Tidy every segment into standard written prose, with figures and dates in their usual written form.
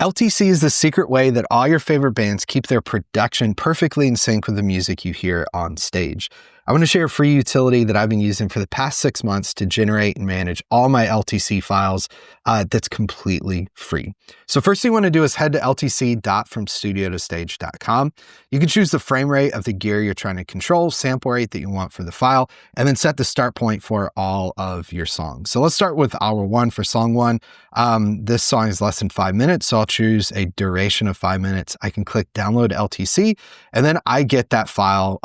LTC is the secret way that all your favorite bands keep their production perfectly in sync with the music you hear on stage. I want to share a free utility that I've been using for the past 6 months to generate and manage all my LTC files that's completely free. So first thing you want to do is head to ltc.fromstudiotostage.com. You can choose the frame rate of the gear you're trying to control, sample rate that you want for the file, and then set the start point for all of your songs. So let's start with hour 1 for song 1. This song is less than 5 minutes, so I'll choose a duration of 5 minutes. I can click download LTC, and then I get that file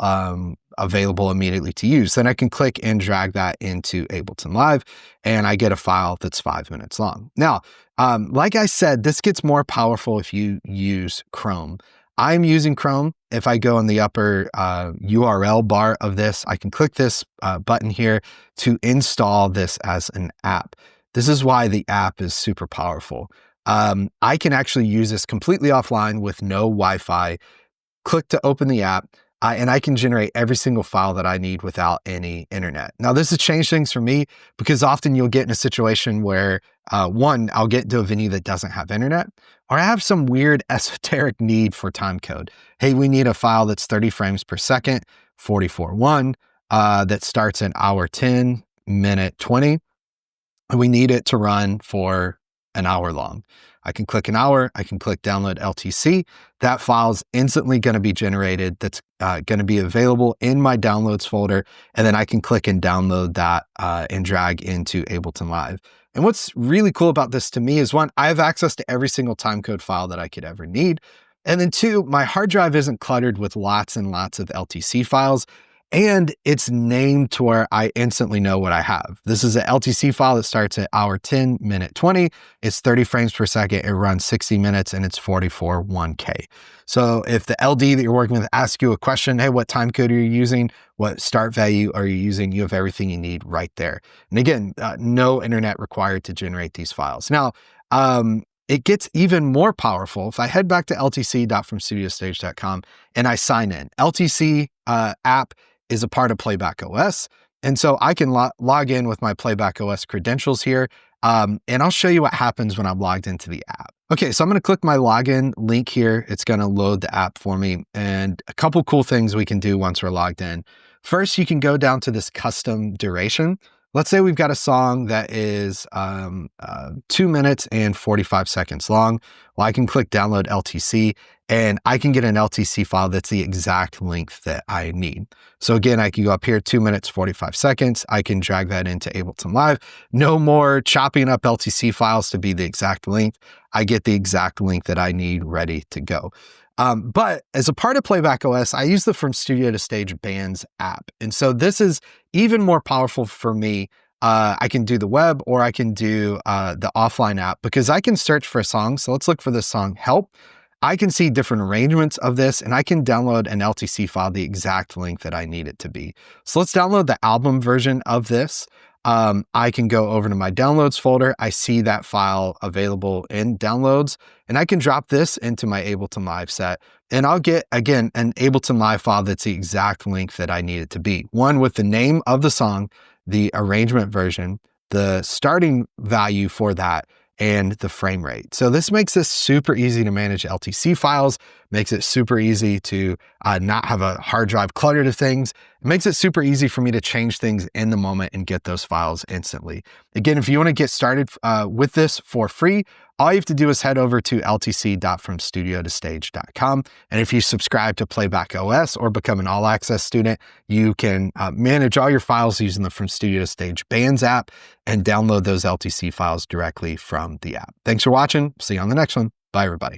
available immediately to use. Then I can click and drag that into Ableton Live, and I get a file that's 5 minutes long. Now, like I said, this gets more powerful if you use Chrome. I'm using Chrome. If I go in the upper URL bar of this, I can click this button here to install this as an app. This is why the app is super powerful. I can actually use this completely offline with no Wi-Fi. Click to open the app. And I can generate every single file that I need without any internet. Now, this has changed things for me because often you'll get in a situation where, one, I'll get to a venue that doesn't have internet, or I have some weird esoteric need for time code. Hey, we need a file that's 30 frames per second, 44.1, that starts in hour 10, minute 20. And we need it to run for an hour long. I can click an hour, I can click download LTC. That file is instantly going to be generated. That's going to be available in my downloads folder. And then I can click and download that and drag into Ableton Live. And what's really cool about this to me is, one, I have access to every single timecode file that I could ever need. And then two, my hard drive isn't cluttered with lots and lots of LTC files. And it's named to where I instantly know what I have. This is an LTC file that starts at hour 10, minute 20. It's 30 frames per second. It runs 60 minutes and it's 44.1K. So if the LD that you're working with asks you a question, hey, what time code are you using? What start value are you using? You have everything you need right there. And again, no internet required to generate these files. Now, it gets even more powerful if I head back to ltc.fromstudiostage.com and I sign in. LTC app is a part of Playback OS. And so I can log in with my Playback OS credentials here. And I'll show you what happens when I'm logged into the app. Okay, so I'm gonna click my login link here. It's gonna load the app for me. And a couple cool things we can do once we're logged in. First, you can go down to this custom duration. Let's say we've got a song that is 2 minutes and 45 seconds long. Well, I can click download LTC and I can get an LTC file that's the exact length that I need. So again, I can go up here, 2 minutes, 45 seconds. I can drag that into Ableton Live. No more chopping up LTC files to be the exact length. I get the exact length that I need ready to go. But as a part of Playback OS, I use the From Studio to Stage Bands app. And so this is even more powerful for me. I can do the web or I can do the offline app because I can search for a song. So let's look for the song Help. I can see different arrangements of this and I can download an LTC file the exact length that I need it to be. So let's download the album version of this. I can go over to my downloads folder. I see that file available in downloads and I can drop this into my Ableton Live set and I'll get, again, an Ableton Live file that's the exact length that I need it to be. One with the name of the song, the arrangement version, the starting value for that, and the frame rate. So this makes this super easy to manage LTC files, makes it super easy to not have a hard drive cluttered of things. It makes it super easy for me to change things in the moment and get those files instantly. Again, if you want to get started with this for free, all you have to do is head over to ltc.fromstudiotostage.com. And if you subscribe to Playback OS or become an all access student, you can manage all your files using the From Studio to Stage Bands app and download those LTC files directly from the app. Thanks for watching. See you on the next one. Bye, everybody.